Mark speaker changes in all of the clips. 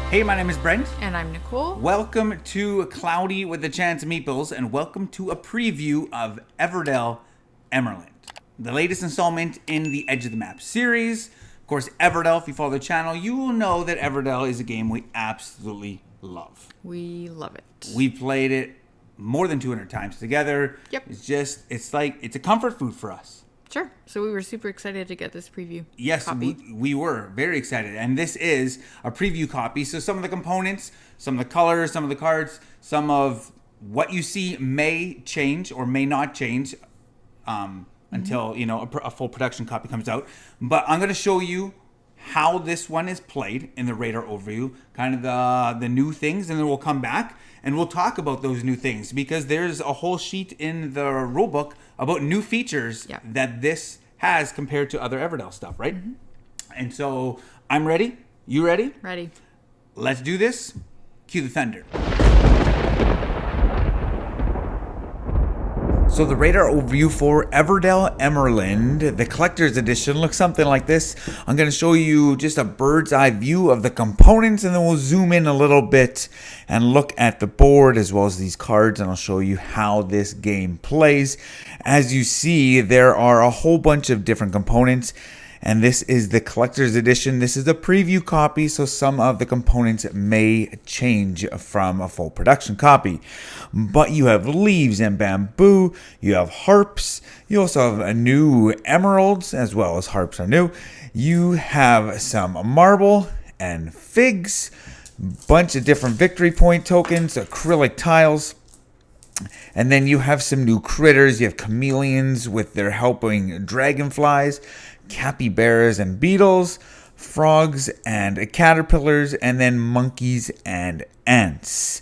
Speaker 1: Hey, my name is Brent.
Speaker 2: And I'm Nicole.
Speaker 1: Welcome to Cloudy with the Chance of Meeples, and welcome to a preview of Everdell Emerland, the latest installment in the Edge of the Map series. Of course, Everdell, if you follow the channel, you will know that Everdell is a game we absolutely love.
Speaker 2: We love it.
Speaker 1: We played it more than 200 times together.
Speaker 2: Yep.
Speaker 1: It's a comfort food for us.
Speaker 2: Sure. So we were super excited to get this preview.
Speaker 1: Yes,
Speaker 2: copy.
Speaker 1: we were very excited. And this is a preview copy. So some of the components, some of the colors, some of the cards, some of what you see may change or may not change until, a full production copy comes out. But I'm going to show you how this one is played in the radar overview, kind of the new things, and then we'll come back and we'll talk about those new things because there's a whole sheet in the rulebook about new features that this has compared to other Everdell stuff, right? Mm-hmm. And so I'm ready. You ready?
Speaker 2: Ready.
Speaker 1: Let's do this. Cue the thunder. So the radar overview for Everdell Emerald, the collector's edition, looks something like this. I'm going to show you just a bird's eye view of the components, and then we'll zoom in a little bit and look at the board as well as these cards, and I'll show you how this game plays. As you see, there are a whole bunch of different components, and this is the collector's edition. This is a preview copy, so some of the components may change from a full production copy. But you have leaves and bamboo, you have harps, you also have a new emeralds, as well as harps are new. You have some marble and figs, bunch of different victory point tokens, acrylic tiles. And then you have some new critters. You have chameleons with their helping dragonflies, capybaras and beetles, frogs and caterpillars, and then monkeys and ants.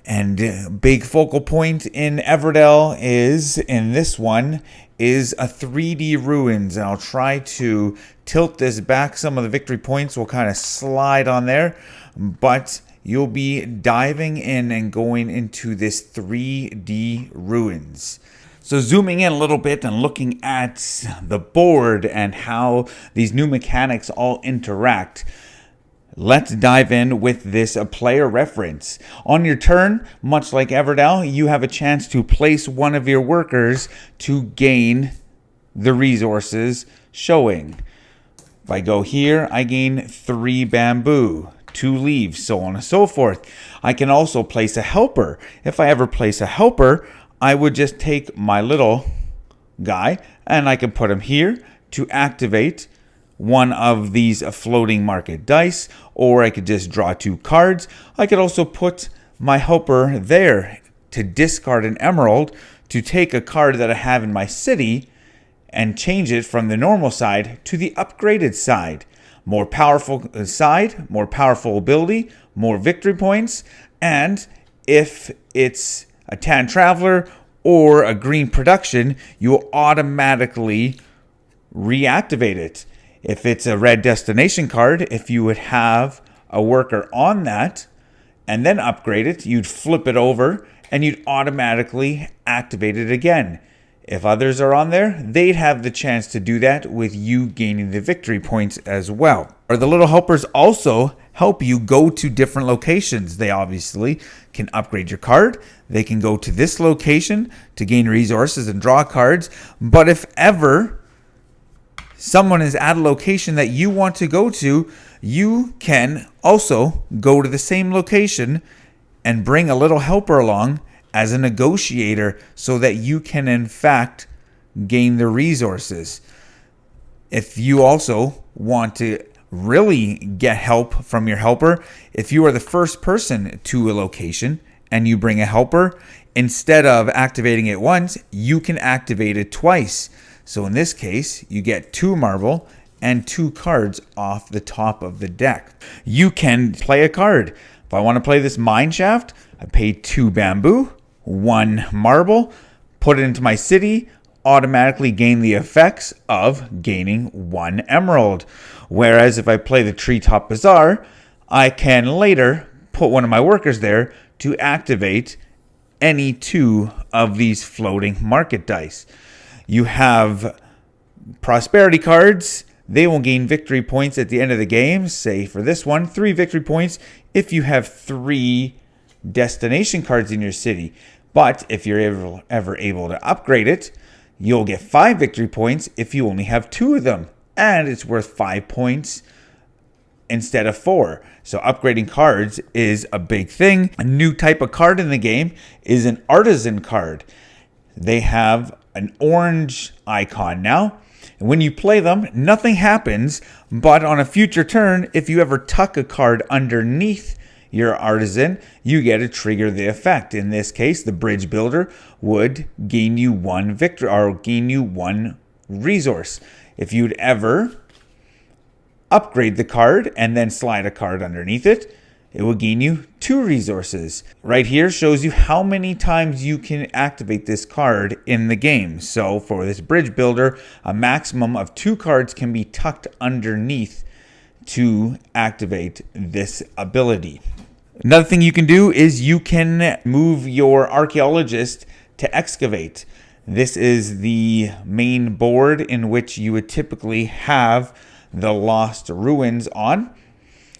Speaker 1: And big focal point in Everdell in this one, is a 3D ruins. And I'll try to tilt this back. Some of the victory points will kind of slide on there, but you'll be diving in and going into this 3D ruins. So zooming in a little bit and looking at the board and how these new mechanics all interact, let's dive in with this player reference. On your turn, much like Everdell, you have a chance to place one of your workers to gain the resources showing. If I go here, I gain 3 bamboo, 2 leaves, so on and so forth. I can also place a helper. If I ever place a helper, I would just take my little guy and I can put him here to activate one of these floating market dice, or I could just draw 2 cards. I could also put my helper there to discard an emerald to take a card that I have in my city and change it from the normal side to the upgraded side. More powerful side, more powerful ability, more victory points, and if it's a tan traveler or a green production, you will automatically reactivate it. If it's a red destination card, if you would have a worker on that and then upgrade it, you'd flip it over and you'd automatically activate it again. If others are on there, they'd have the chance to do that with you gaining the victory points as well. Or the little helpers also help you go to different locations. They obviously can upgrade your card. They can go to this location to gain resources and draw cards. But if ever someone is at a location that you want to go to, you can also go to the same location and bring a little helper along as a negotiator so that you can in fact gain the resources. If you also want to really get help from your helper, if you are the first person to a location and you bring a helper, instead of activating it once, you can activate it twice. So in this case, you get 2 marble and 2 cards off the top of the deck. You can play a card. If I want to play this mine shaft, I pay 2 bamboo, 1 marble, put it into my city, automatically gain the effects of gaining 1 emerald. Whereas if I play the Treetop Bazaar, I can later put one of my workers there to activate any 2 of these floating market dice. You have prosperity cards they will gain victory points at the end of the game. Say for this one, 3 victory points if you have 3 destination cards in your city. But if you're ever able to upgrade it, you'll get 5 victory points if you only have 2 of them. And it's worth 5 points instead of 4. So upgrading cards is a big thing. A new type of card in the game is an artisan card. They have an orange icon now. And when you play them, nothing happens. But on a future turn, if you ever tuck a card underneath your artisan, you get to trigger the effect. In this case, the bridge builder would gain you 1 victory or gain you 1 resource. If you'd ever upgrade the card and then slide a card underneath it, it will gain you 2 resources. Right here shows you how many times you can activate this card in the game. So for this bridge builder, a maximum of 2 cards can be tucked underneath to activate this ability. Another thing you can do is you can move your archaeologist to excavate. This is the main board in which you would typically have the lost ruins on.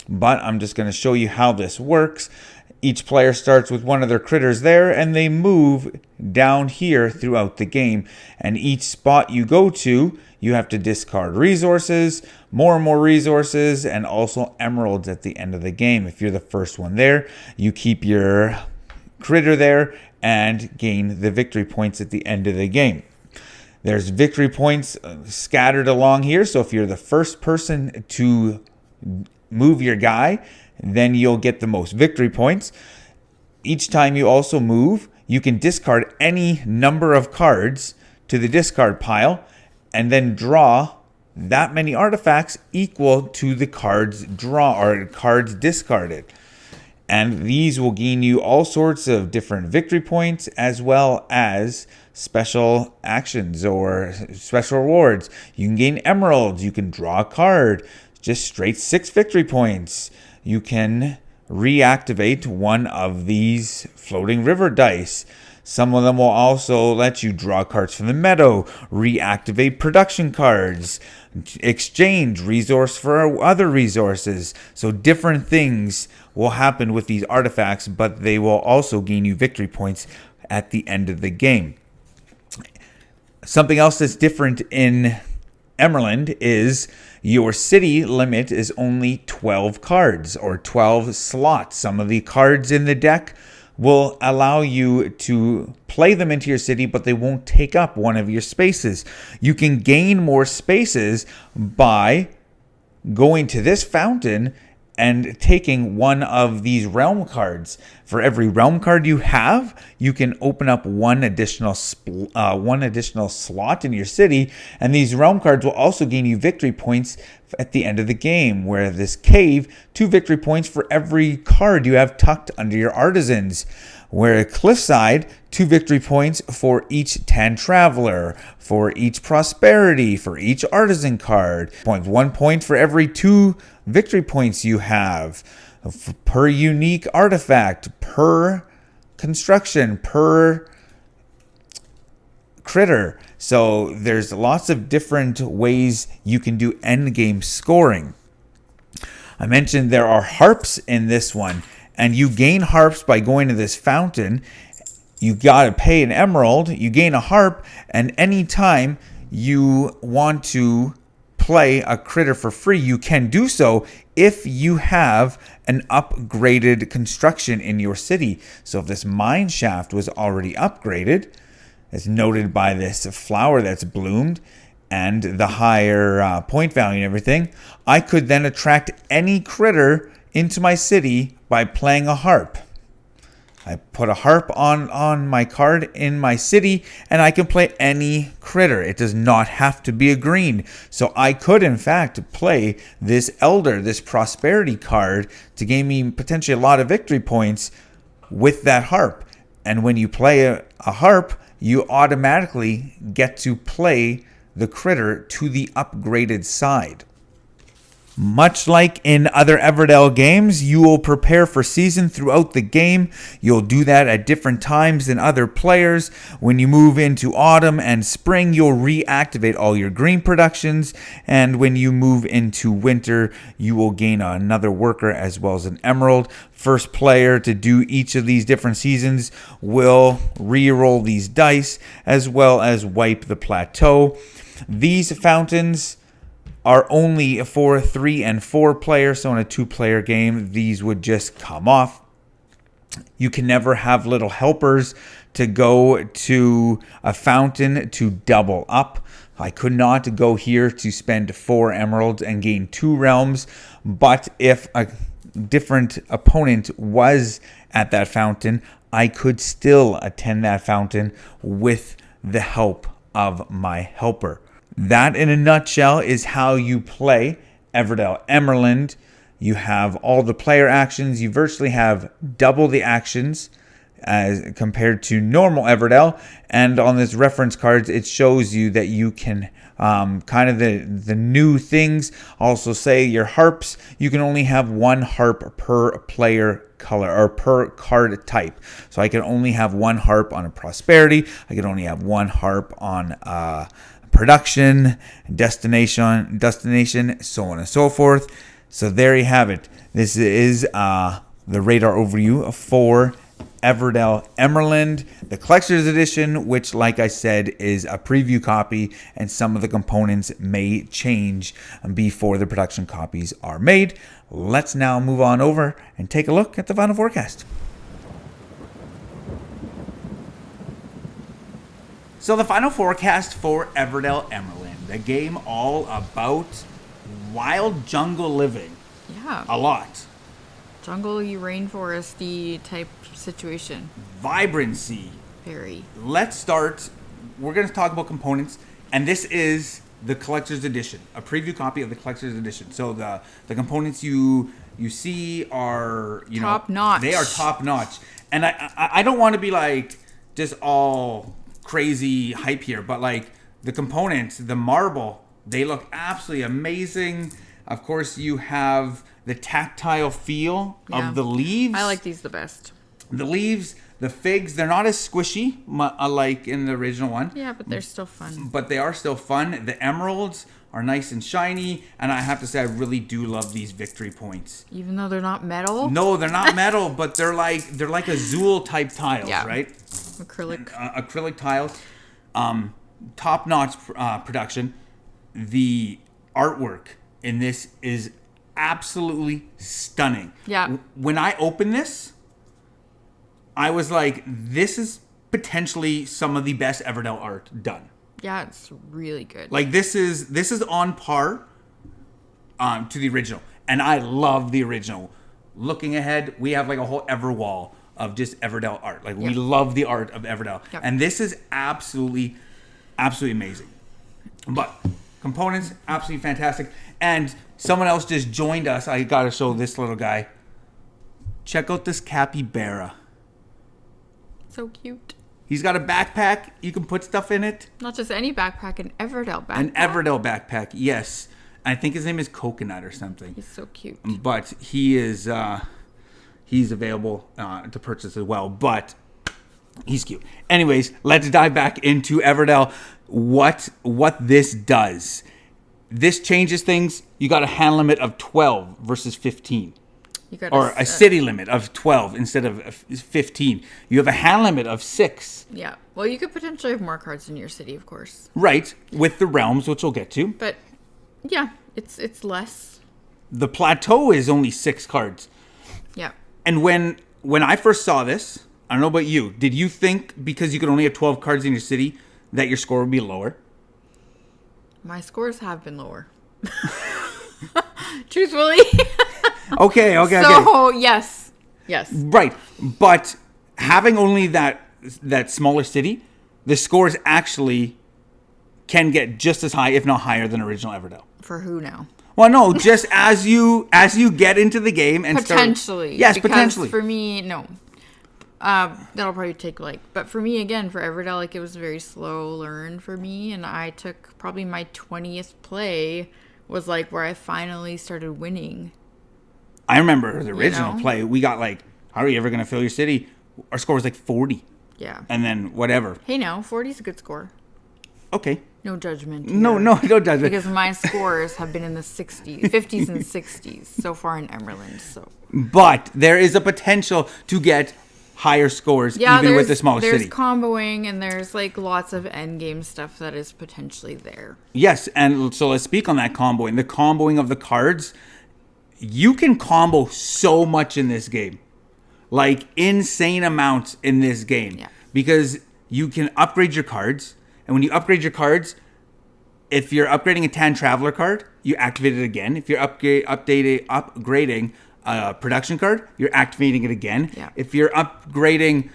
Speaker 1: But I'm just going to show you how this works. Each player starts with one of their critters there, and they move down here throughout the game. And each spot you go to, you have to discard resources, more and more resources, and also emeralds at the end of the game. If you're the first one there, you keep your critter there and gain the victory points at the end of the game. There's victory points scattered along here. So if you're the first person to move your guy, then you'll get the most victory points. Each time you also move, you can discard any number of cards to the discard pile and then draw that many artifacts equal to the cards draw or cards discarded. And these will gain you all sorts of different victory points as well as special actions or special rewards. You can gain emeralds, you can draw a card, just straight 6 victory points. You can reactivate one of these floating river dice. Some of them will also let you draw cards from the meadow, reactivate production cards, exchange resource for other resources. So different things will happen with these artifacts, but they will also gain you victory points at the end of the game. Something else that's different in Emerald is your city limit is only 12 cards or 12 slots. Some of the cards in the deck will allow you to play them into your city, but they won't take up one of your spaces. You can gain more spaces by going to this fountain and taking one of these realm cards. For every realm card you have, you can open up one additional slot in your city, and these realm cards will also gain you victory points at the end of the game. Where this cave, 2 victory points for every card you have tucked under your artisans. Where cliffside, 2 victory points for each 10 traveler, for each prosperity, for each artisan card. 1 point for every 2 victory points you have, per unique artifact, per construction, per critter. So there's lots of different ways you can do endgame scoring. I mentioned there are harps in this one, and you gain harps by going to this fountain. You gotta pay an emerald, you gain a harp, and anytime you want to play a critter for free, you can do so if you have an upgraded construction in your city. So if this mine shaft was already upgraded, as noted by this flower that's bloomed and the higher point value and everything, I could then attract any critter into my city by playing a harp. I put a harp on my card in my city, and I can play any critter. It does not have to be a green. So I could, in fact, play this Elder, this Prosperity card, to gain me potentially a lot of victory points with that harp. And when you play a harp, you automatically get to play the critter to the upgraded side. Much like in other Everdell games, you will prepare for season throughout the game. You'll do that at different times than other players. When you move into autumn and spring, you'll reactivate all your green productions. And when you move into winter, you will gain another worker as well as an emerald. First player to do each of these different seasons will re-roll these dice as well as wipe the plateau. These fountains are only for 3 and 4 players, so in a 2-player game, these would just come off. You can never have little helpers to go to a fountain to double up. I could not go here to spend 4 emeralds and gain 2 realms, but if a different opponent was at that fountain, I could still attend that fountain with the help of my helper. That, in a nutshell, is how you play Everdell Emerald. You have all the player actions. You virtually have double the actions as compared to normal Everdell. And on this reference cards, it shows you that you can kind of the new things. Also say your harps, you can only have 1 harp per player color or per card type. So I can only have 1 harp on a prosperity. I can only have 1 harp on production, destination, so on and so forth. So there you have it. This is the radar overview for Everdell Emerald, the collector's edition, which, like I said, is a preview copy, and some of the components may change before the production copies are made. Let's now move on over and take a look at the final forecast. So the final forecast for Everdell Emerald, a game all about wild jungle living.
Speaker 2: Yeah.
Speaker 1: A lot.
Speaker 2: Jungle-y, rainforesty type situation.
Speaker 1: Vibrancy.
Speaker 2: Very.
Speaker 1: Let's start. We're going to talk about components, and this is the collector's edition, a preview copy of the collector's edition. So the components you see are
Speaker 2: top notch.
Speaker 1: They are top notch, and I don't want to be like just all crazy hype here, but like the components, the marble, they look absolutely amazing. Of course, you have the tactile feel of the leaves.
Speaker 2: I like these the best.
Speaker 1: The leaves, the figs, they're not as squishy like in the original one.
Speaker 2: Yeah, but they're still fun.
Speaker 1: But they are still fun. The emeralds are nice and shiny, and I have to say I really do love these victory points.
Speaker 2: Even though they're not metal?
Speaker 1: No, they're not metal, but they're like Azul type tiles, right?
Speaker 2: Acrylic
Speaker 1: tiles. Top-notch production. The artwork in this is absolutely stunning.
Speaker 2: Yeah.
Speaker 1: When I opened this, I was like, this is potentially some of the best Everdell art done.
Speaker 2: Yeah, it's really good.
Speaker 1: Like this is on par to the original, and I love the original. Looking ahead, we have like a whole Everwall of just Everdell art. Like we love the art of Everdell, and this is absolutely amazing. But components, absolutely fantastic. And someone else just joined us. I gotta show this little guy. Check out this capybara.
Speaker 2: So cute.
Speaker 1: He's got a backpack. You can put stuff in it.
Speaker 2: Not just any backpack, an Everdell backpack.
Speaker 1: An Everdell backpack, yes. I think his name is Coconut or something.
Speaker 2: He's so cute.
Speaker 1: But he is he's available to purchase as well. But he's cute. Anyways, let's dive back into Everdell. What this does. This changes things. You got a hand limit of 12 versus 15. Or a city limit of 12 instead of 15. You have a hand limit of 6.
Speaker 2: Yeah. Well, you could potentially have more cards in your city, of course.
Speaker 1: Right. With the realms, which we'll get to.
Speaker 2: But, yeah, it's less.
Speaker 1: The plateau is only 6 cards.
Speaker 2: Yeah.
Speaker 1: And when I first saw this, I don't know about you, did you think because you could only have 12 cards in your city that your score would be lower?
Speaker 2: My scores have been lower. Truthfully.
Speaker 1: Okay.
Speaker 2: So, yes.
Speaker 1: Right. But having only that smaller city, the scores actually can get just as high, if not higher, than original Everdell.
Speaker 2: For who now?
Speaker 1: Well, no, just as you get into the game and
Speaker 2: potentially.
Speaker 1: Yes, potentially.
Speaker 2: For me, no. That'll probably take but for me again, for Everdell, it was a very slow learn for me, and I took probably my 20th play was like where I finally started winning.
Speaker 1: I remember the original
Speaker 2: know?
Speaker 1: play. We got like, how are you ever going to fill your city? Our score was like 40.
Speaker 2: Yeah.
Speaker 1: And then whatever.
Speaker 2: Hey, now 40 is a good score.
Speaker 1: Okay.
Speaker 2: No judgment.
Speaker 1: No,
Speaker 2: here.
Speaker 1: no, don't judge it.
Speaker 2: Because my scores have been in the 60s, 50s and 60s so far in Emerald. So.
Speaker 1: But there is a potential to get higher scores even with the smallest
Speaker 2: there's
Speaker 1: city.
Speaker 2: comboing and there's like lots of end game stuff that is potentially there.
Speaker 1: Yes, and so let's speak on that comboing. The comboing of the cards. You can combo so much in this game. Like insane amounts in this game.
Speaker 2: Yeah.
Speaker 1: Because you can upgrade your cards. And when you upgrade your cards, if you're upgrading a Tan Traveler card, you activate it again. If you're upgrading a production card, you're activating it again.
Speaker 2: Yeah.
Speaker 1: If you're upgrading,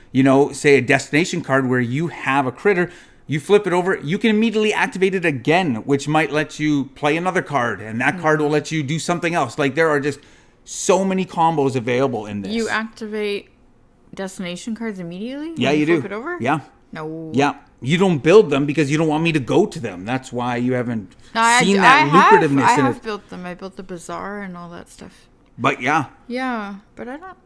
Speaker 1: say a destination card where you have a critter, you flip it over, you can immediately activate it again, which might let you play another card, and that card will let you do something else. Like, there are just so many combos available in this.
Speaker 2: You activate destination cards immediately?
Speaker 1: Yeah,
Speaker 2: when
Speaker 1: you do.
Speaker 2: Flip it over?
Speaker 1: Yeah.
Speaker 2: No.
Speaker 1: Yeah. You don't build them because you don't want me to go to them. That's why you haven't seen that lucrativeness
Speaker 2: I
Speaker 1: in
Speaker 2: have
Speaker 1: it.
Speaker 2: built them. I built the bazaar and all that stuff.
Speaker 1: But yeah.
Speaker 2: Yeah, but I don't...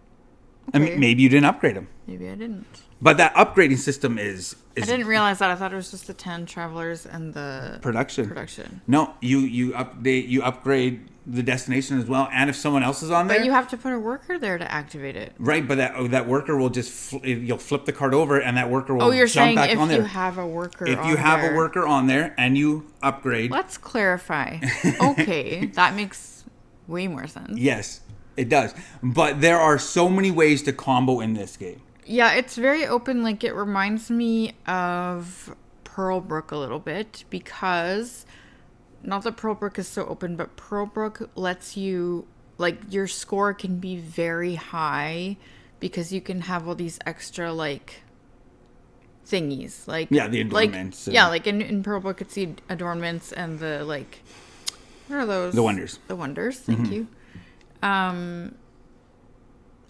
Speaker 1: I mean, maybe you didn't upgrade them.
Speaker 2: Maybe I didn't.
Speaker 1: But that upgrading system is
Speaker 2: I didn't realize that. I thought it was just the 10 travelers and the
Speaker 1: production. No, you upgrade the destination as well, and if someone else is on there,
Speaker 2: but you have to put a worker there to activate it.
Speaker 1: right? But that worker will just you'll flip the card over, and that worker will
Speaker 2: Oh, you're
Speaker 1: jump
Speaker 2: saying
Speaker 1: back
Speaker 2: if
Speaker 1: on there.
Speaker 2: you have a worker.
Speaker 1: If you have a worker on there and you upgrade,
Speaker 2: let's clarify. Okay, that makes way more sense.
Speaker 1: yes, it does. But there are so many ways to combo in this game.
Speaker 2: Yeah, it's very open. Like, it reminds me of Pearlbrook a little bit because, not that Pearlbrook is so open, but Pearlbrook lets you, like, your score can be very high because you can have all these extra, like, thingies. Like,
Speaker 1: Yeah, the adornments.
Speaker 2: Like in Pearlbrook, it's the adornments and the, like, what are those?
Speaker 1: The wonders.
Speaker 2: The wonders, thank you. And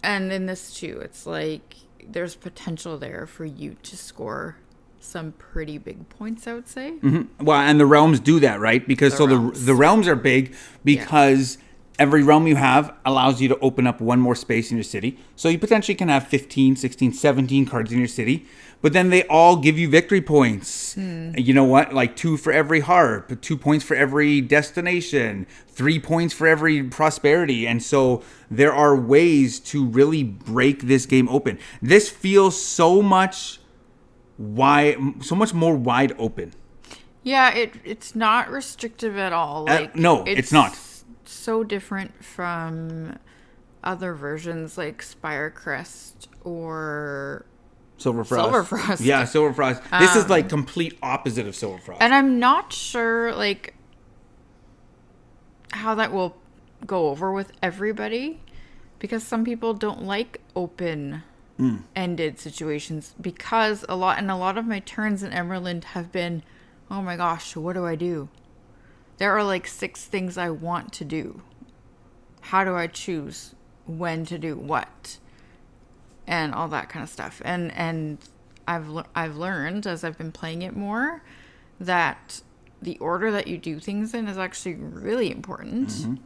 Speaker 2: in this, too, it's like... there's potential there for you to score some pretty big points, I would say.
Speaker 1: Mm-hmm. Well, and the realms do that, right? Because the realms are big because every realm you have allows you to open up one more space in your city. So you potentially can have 15, 16, 17 cards in your city. But then they all give you victory points. You know what? Like 2 for every harp, 2 points for every destination, 3 points for every prosperity. And so there are ways to really break this game open. This feels so much more wide open.
Speaker 2: Yeah, it's not restrictive at all. Like
Speaker 1: no, it's not.
Speaker 2: So different from other versions like Spirecrest or
Speaker 1: Silverfrost. Yeah, Silverfrost. This is like complete opposite of Silverfrost.
Speaker 2: And I'm not sure like how that will go over with everybody because some people don't like open-ended situations because a lot of my turns in Emerald have been, oh my gosh, what do I do? There are like 6 things I want to do. How do I choose when to do what? And all that kind of stuff. And I've learned as I've been playing it more that the order that you do things in is actually really important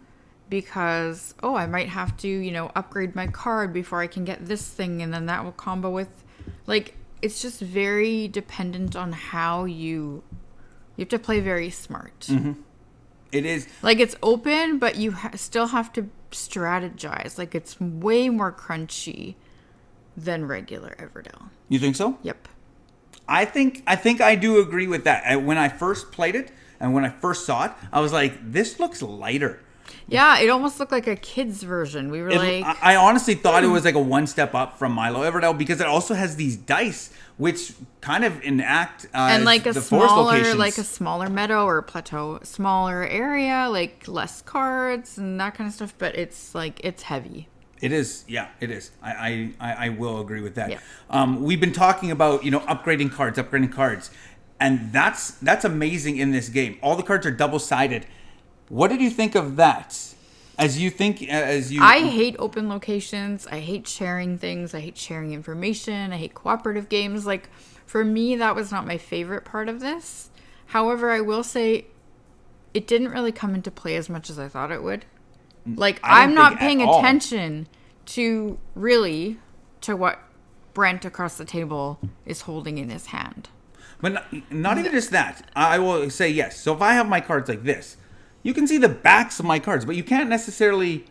Speaker 2: because I might have to, upgrade my card before I can get this thing and then that will combo with like it's just very dependent on how you have to play very smart.
Speaker 1: It is
Speaker 2: like it's open, but you still have to strategize. Like it's way more crunchy than regular Everdell.
Speaker 1: You think so?
Speaker 2: Yep.
Speaker 1: I think I do agree with that. When I first played it and when I first saw it, I was like, this looks lighter.
Speaker 2: Yeah, it almost looked like a kid's version. We were
Speaker 1: I honestly thought it was like a one step up from Milo Everdell because it also has these dice which kind of enact
Speaker 2: and like
Speaker 1: the forest locations.
Speaker 2: like a smaller meadow or plateau, smaller area, like less cards and that kind of stuff. But it's like it's heavy.
Speaker 1: It is, yeah, it is. I will agree with that.
Speaker 2: Yeah.
Speaker 1: We've been talking about upgrading cards, and that's amazing in this game. All the cards are double-sided. What did you think of that? I
Speaker 2: hate open locations. I hate sharing things. I hate sharing information. I hate cooperative games. Like for me, that was not my favorite part of this. However, I will say it didn't really come into play as much as I thought it would. Like,
Speaker 1: I don't
Speaker 2: I'm not
Speaker 1: think
Speaker 2: paying
Speaker 1: at all.
Speaker 2: attention to what Brent across the table is holding in his hand.
Speaker 1: But not even just that. I will say yes. So if I have my cards like this, you can see the backs of my cards, but you can't necessarily.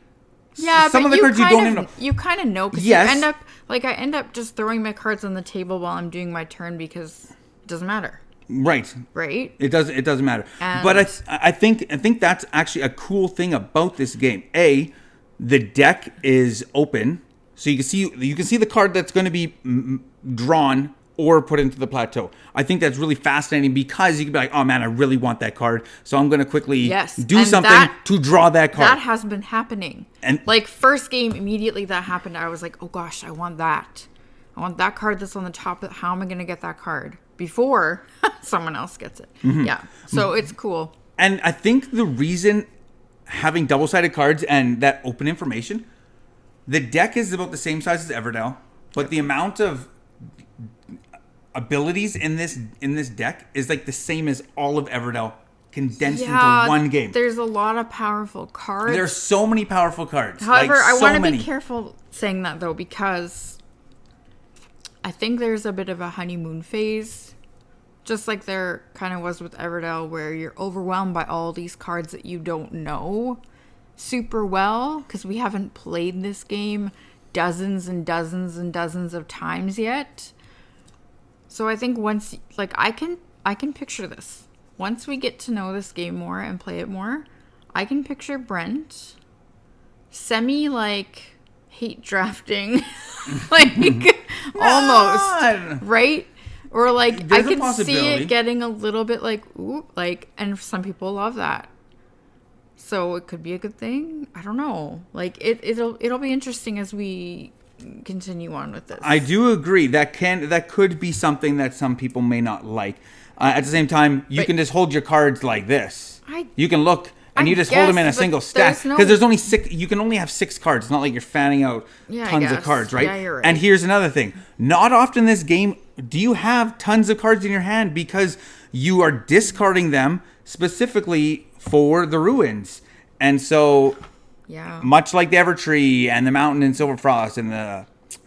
Speaker 2: Yeah,
Speaker 1: some
Speaker 2: but
Speaker 1: of the cards you don't even know.
Speaker 2: You kind of know because
Speaker 1: Yes.
Speaker 2: I end up just throwing my cards on the table while I'm doing my turn because it doesn't matter,
Speaker 1: Right.
Speaker 2: right?
Speaker 1: It doesn't matter.
Speaker 2: And-
Speaker 1: But I think that's actually a cool thing about this game. The deck is open, so you can see the card that's going to be drawn or put into the plateau. I think that's really fascinating because you can be like, oh man, I really want that card, so I'm going to quickly do
Speaker 2: and
Speaker 1: something to draw that card.
Speaker 2: That has been happening.
Speaker 1: And-
Speaker 2: like first game, immediately that happened, I was like, oh gosh, I want that. I want that card that's on the top. How am I going to get that card before someone else gets it?
Speaker 1: Mm-hmm.
Speaker 2: Yeah, so it's cool.
Speaker 1: And I think the reason having double-sided cards and that open information, the deck is about the same size as Everdell, but the amount of abilities in this deck is like the same as all of Everdell condensed into one game.
Speaker 2: There's a lot of powerful cards.
Speaker 1: There's so many powerful cards.
Speaker 2: However,
Speaker 1: like,
Speaker 2: I want to
Speaker 1: many.
Speaker 2: be careful saying that though, because I think there's a bit of a honeymoon phase, just like there kind of was with Everdell, where you're overwhelmed by all these cards that you don't know super well, because we haven't played this game dozens and dozens and dozens of times yet. So I think once, like, I can picture this. Once we get to know this game more and play it more, I can picture Brent like hate drafting, like almost, right? Or like
Speaker 1: There's
Speaker 2: I
Speaker 1: a
Speaker 2: can see
Speaker 1: possibility.
Speaker 2: it getting a little bit like, ooh, like, and some people love that. So it could be a good thing. I don't know. Like it'll be interesting as we continue on with this.
Speaker 1: I do agree that could be something that some people may not like. At the same time, you can just hold your cards like this. You can look and you just hold them in a single stack because there's only 6. You can only have 6 cards. It's not like you're fanning out tons of cards, right?
Speaker 2: Yeah, you're right.
Speaker 1: And here's another thing: not often in this game do you have tons of cards in your hand because you are discarding them specifically for the ruins. And so, much like the Evertree and the Mountain in Silverfrost and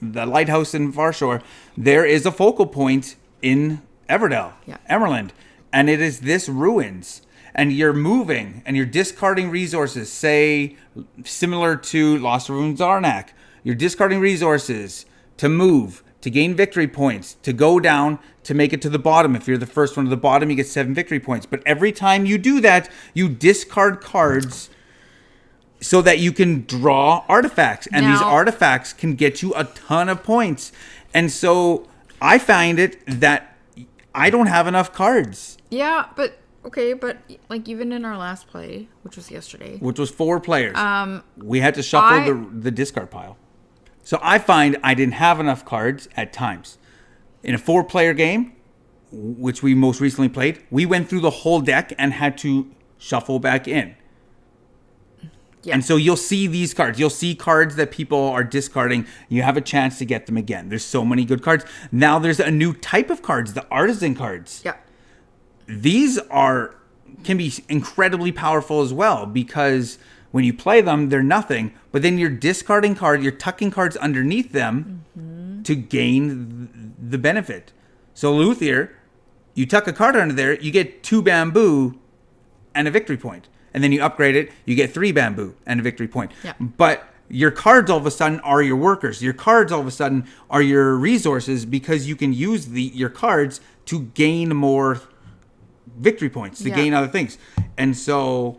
Speaker 1: the Lighthouse in Farshore, there is a focal point in Everdell, Emerland, and it is this ruins. And you're moving and you're discarding resources, say, similar to Lost Ruins Zarnak. You're discarding resources to move, to gain victory points, to go down, to make it to the bottom. If you're the first one to the bottom, you get 7 victory points. But every time you do that, you discard cards so that you can draw artifacts. And these artifacts can get you a ton of points. And so I find it that I don't have enough cards.
Speaker 2: Yeah, but okay, but like even in our last play, which was yesterday,
Speaker 1: which was 4 players, we had to shuffle the discard pile. So I find I didn't have enough cards at times. In a 4-player game, which we most recently played, we went through the whole deck and had to shuffle back in. Yeah. And so you'll see these cards. You'll see cards that people are discarding. You have a chance to get them again. There's so many good cards. Now there's a new type of cards, the artisan cards.
Speaker 2: Yeah.
Speaker 1: These can be incredibly powerful as well because when you play them, they're nothing. But then you're discarding cards, you're tucking cards underneath them to gain the benefit. So Luthier, you tuck a card under there, you get 2 bamboo and a victory point. And then you upgrade it, you get 3 bamboo and a victory point.
Speaker 2: Yeah.
Speaker 1: But your cards all of a sudden are your workers. Your cards all of a sudden are your resources because you can use your cards to gain more victory points, to gain other things. And so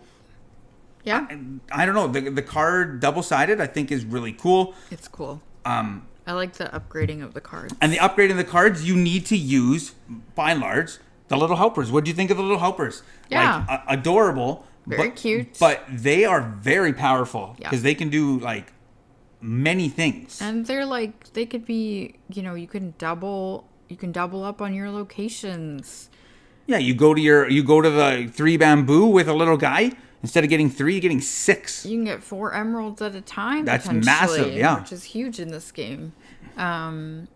Speaker 1: I don't know, the card double-sided I think is really cool.
Speaker 2: It's cool. I like the upgrading of the cards.
Speaker 1: And the upgrading of the cards you need to use by and large the little helpers. What do you think of the little helpers?
Speaker 2: Yeah.
Speaker 1: Like adorable.
Speaker 2: Very cute.
Speaker 1: But they are very powerful because they can do like many things.
Speaker 2: And they're like, they could be, you can double up on your locations.
Speaker 1: Yeah, you go to the 3 bamboo with a little guy. Instead of getting 3, you're getting 6.
Speaker 2: You can get 4 emeralds at a time.
Speaker 1: That's massive,
Speaker 2: which is huge in this game. And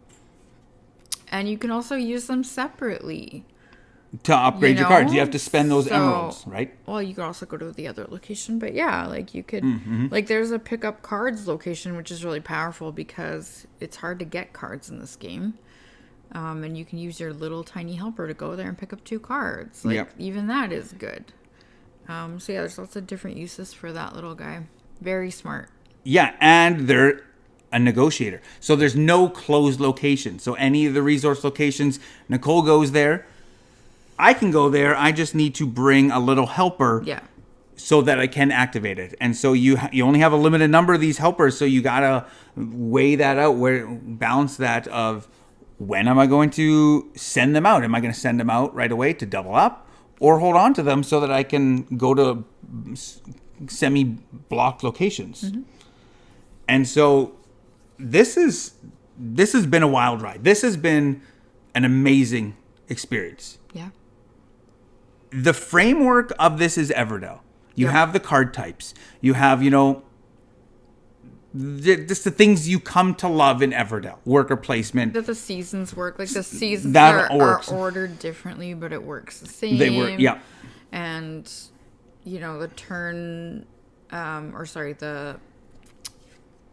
Speaker 2: you can also use them separately.
Speaker 1: to upgrade
Speaker 2: You
Speaker 1: your cards.
Speaker 2: know?
Speaker 1: You have to spend those
Speaker 2: So-
Speaker 1: emeralds, right?
Speaker 2: Well, you could also go to the other location, but yeah, like you could,
Speaker 1: Mm-hmm.
Speaker 2: like there's a pick up cards location, which is really powerful because it's hard to get cards in this game. And you can use your little tiny helper to go there and pick up 2 cards. Like
Speaker 1: Yep.
Speaker 2: even that is good. So yeah, there's lots of different uses for that little guy. Very smart.
Speaker 1: Yeah, and they're a negotiator. So there's no closed location. So any of the resource locations, Nicole goes there. I can go there. I just need to bring a little helper
Speaker 2: Yeah.
Speaker 1: so that I can activate it. And so you only have a limited number of these helpers, so you got to weigh that out, balance that of when am I going to send them out? Am I going to send them out right away to double up or hold on to them so that I can go to semi-blocked locations?
Speaker 2: Mm-hmm.
Speaker 1: And so this has been a wild ride. This has been an amazing experience.
Speaker 2: Yeah.
Speaker 1: The framework of this is Everdell. You
Speaker 2: Yeah.
Speaker 1: have the card types. You have, just the things you come to love in Everdell. Worker placement.
Speaker 2: That the seasons work. Like the seasons
Speaker 1: That
Speaker 2: are
Speaker 1: works.
Speaker 2: ordered differently, but it works the same.
Speaker 1: They work, yeah.
Speaker 2: And, the turn,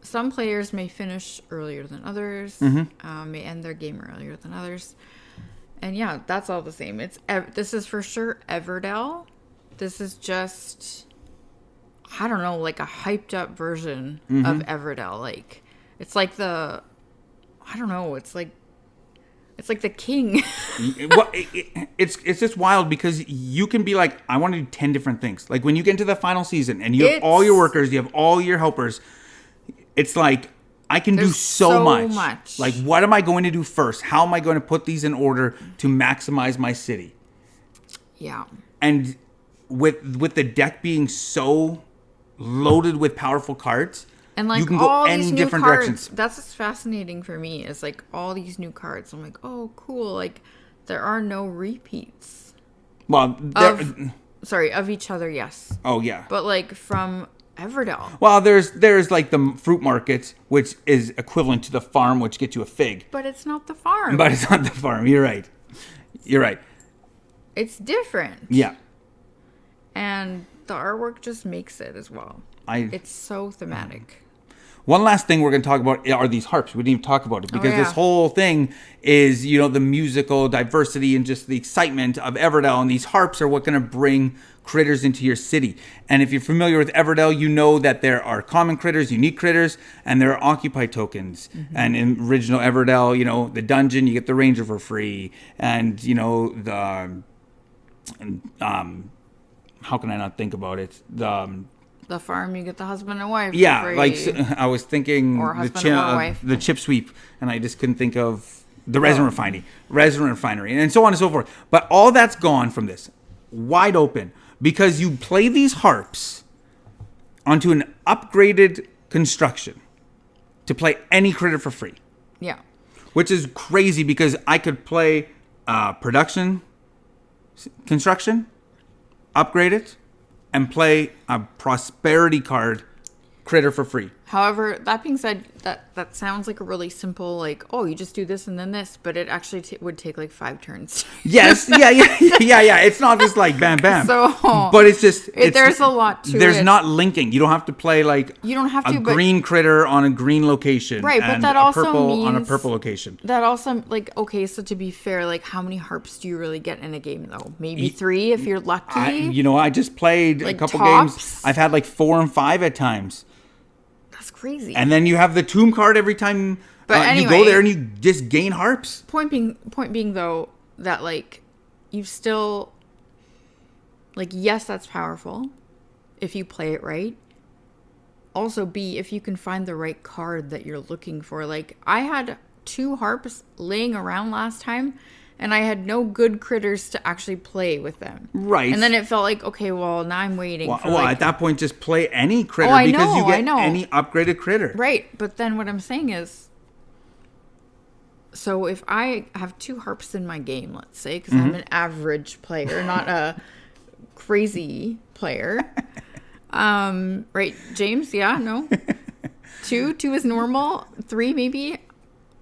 Speaker 2: some players may finish earlier than others, may end their game earlier than others. And yeah, that's all the same. This is for sure Everdell. This is just, I don't know, like a hyped up version of Everdell. Like, it's like it's like the king.
Speaker 1: Well, it's just wild because you can be like, I want to do 10 different things. Like when you get into the final season and you have all your workers, you have all your helpers. It's like, I can do
Speaker 2: There's
Speaker 1: so
Speaker 2: so
Speaker 1: much.
Speaker 2: much.
Speaker 1: Like, what am I going to do first? How am I going to put these in order to maximize my city?
Speaker 2: Yeah.
Speaker 1: And with the deck being so loaded with powerful cards,
Speaker 2: And like
Speaker 1: you can go
Speaker 2: all
Speaker 1: any
Speaker 2: these new
Speaker 1: different
Speaker 2: cards,
Speaker 1: directions.
Speaker 2: that's what's fascinating for me is like all these new cards. I'm like, oh, cool. Like there are no repeats
Speaker 1: Well,
Speaker 2: of each other. Yes,
Speaker 1: oh yeah.
Speaker 2: but like from Everdell.
Speaker 1: Well, there's like the fruit market, which is equivalent to the farm, which gets you a fig.
Speaker 2: But it's not the farm.
Speaker 1: But it's not the farm. You're right. You're right.
Speaker 2: It's different.
Speaker 1: Yeah.
Speaker 2: And the artwork just makes it as well. It's so thematic.
Speaker 1: One last thing we're going to talk about are these harps. We didn't even talk about it because
Speaker 2: yeah.
Speaker 1: this whole thing is, the musical diversity and just the excitement of Everdell. And these harps are what going to bring critters into your city. And if you're familiar with Everdell, you know that there are common critters, unique critters, and there are occupy tokens. Mm-hmm. And in original Everdell, the dungeon, you get the ranger for free. And, how can I not think about it?
Speaker 2: The farm, you get the husband and wife.
Speaker 1: Yeah,
Speaker 2: for free.
Speaker 1: like I was thinking
Speaker 2: Or husband or wife.
Speaker 1: The chip sweep, and I just couldn't think of the resin refinery, and so on and so forth. But all that's gone from this, wide open, because you play these harps onto an upgraded construction to play any critter for free.
Speaker 2: Yeah.
Speaker 1: Which is crazy because I could play production construction, upgrade it, and play a prosperity card critter for free.
Speaker 2: However, that being said, that sounds like a really simple, like, oh, you just do this and then this, but it actually would take like 5 turns.
Speaker 1: Yes, yeah. It's not just like bam, bam.
Speaker 2: So,
Speaker 1: but it's just
Speaker 2: there's a lot to it.
Speaker 1: There's not linking. You don't have to play like
Speaker 2: you don't have to,
Speaker 1: a green critter on a green location,
Speaker 2: right? But
Speaker 1: and
Speaker 2: that
Speaker 1: a
Speaker 2: also
Speaker 1: purple
Speaker 2: means
Speaker 1: on a purple location.
Speaker 2: That also okay. So to be fair, like how many harps do you really get in a game though? Maybe 3 if you're lucky.
Speaker 1: I just played
Speaker 2: like
Speaker 1: a couple
Speaker 2: tops?
Speaker 1: games. I've had like 4 and 5 at times.
Speaker 2: That's crazy.
Speaker 1: And then you have the tomb card every time you go there and you just gain harps.
Speaker 2: Point being though that like you still like yes, that's powerful if you play it right. Also B, if you can find the right card that you're looking for. Like I had 2 harps laying around last time and I had no good critters to actually play with them.
Speaker 1: Right.
Speaker 2: And then it felt like, okay, well, now I'm waiting.
Speaker 1: Well, at that point, just play any critter because you get any upgraded critter.
Speaker 2: Right. But then what I'm saying is, so if I have 2 harps in my game, let's say, because I'm an average player, not a crazy player. Right, James? Yeah, no? 2 is normal. 3 maybe.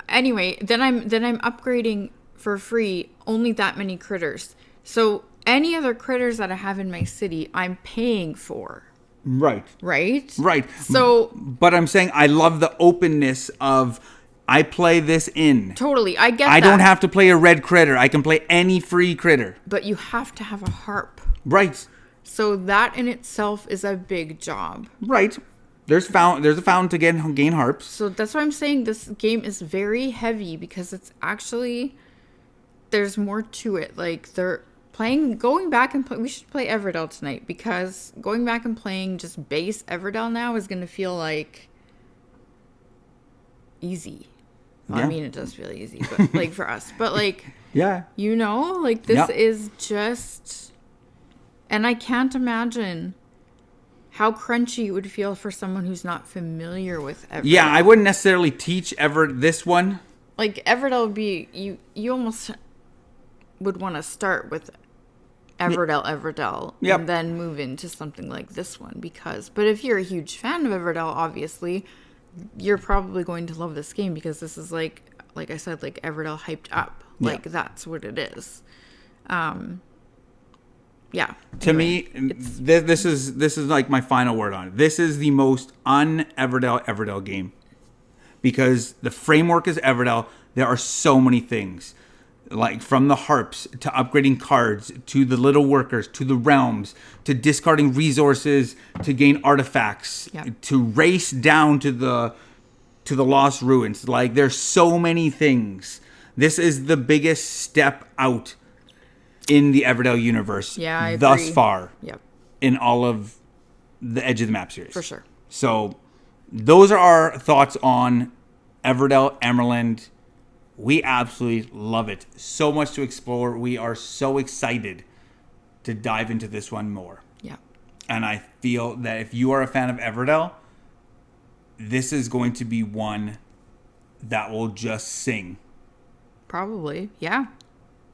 Speaker 2: Anyway, then I'm upgrading for free only that many critters. So any other critters that I have in my city, I'm paying for,
Speaker 1: Right.
Speaker 2: right?
Speaker 1: Right.
Speaker 2: So
Speaker 1: But I'm saying I love the openness of I play this in.
Speaker 2: totally, I get
Speaker 1: I
Speaker 2: that.
Speaker 1: don't have to play a red critter. I can play any free critter.
Speaker 2: But you have to have a harp.
Speaker 1: Right.
Speaker 2: So that in itself is a big job.
Speaker 1: Right. There's a fountain to gain harps.
Speaker 2: So that's why I'm saying this game is very heavy because it's actually, there's more to it. Like going back and we should play Everdell tonight, because going back and playing just base Everdell now is going to feel like easy. Well,
Speaker 1: Yeah.
Speaker 2: I mean, it does feel easy, but like for us, but like,
Speaker 1: Yeah.
Speaker 2: like this
Speaker 1: Yeah.
Speaker 2: is just, and I can't imagine how crunchy it would feel for someone who's not familiar with Everdell.
Speaker 1: Yeah, I wouldn't necessarily teach this one.
Speaker 2: Like Everdell would be, you almost would want to start with Everdell,
Speaker 1: Yep.
Speaker 2: and then move into something like this one, but if you're a huge fan of Everdell, obviously you're probably going to love this game, because this is like I said, like Everdell hyped up. Like that's what it is. Yeah.
Speaker 1: To me, this is like my final word on it. This is the most Everdell game, because the framework is Everdell. There are so many things, like from the harps to upgrading cards to the little workers to the realms to discarding resources to gain artifacts to race down to the lost ruins. Like there's so many things. This is the biggest step out in the Everdell universe thus
Speaker 2: agree.
Speaker 1: far.
Speaker 2: Yep.
Speaker 1: In all of the Edge of the Map series.
Speaker 2: For sure.
Speaker 1: So those are our thoughts on Everdell Emerald. We absolutely love it. So much to explore. We are so excited to dive into this one more.
Speaker 2: Yeah.
Speaker 1: And I feel that if you are a fan of Everdell, this is going to be one that will just sing.
Speaker 2: Probably. Yeah.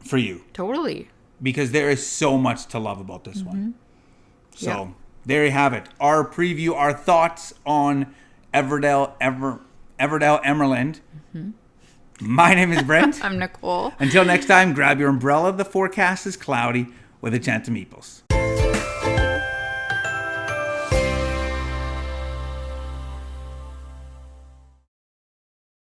Speaker 1: For you.
Speaker 2: Totally.
Speaker 1: Because there is so much to love about this one. So there you have it. Our preview, our thoughts on Everdell Emerald. My name is Brent.
Speaker 2: I'm Nicole.
Speaker 1: Until next time, grab your umbrella. The forecast is cloudy with a chance of meeples.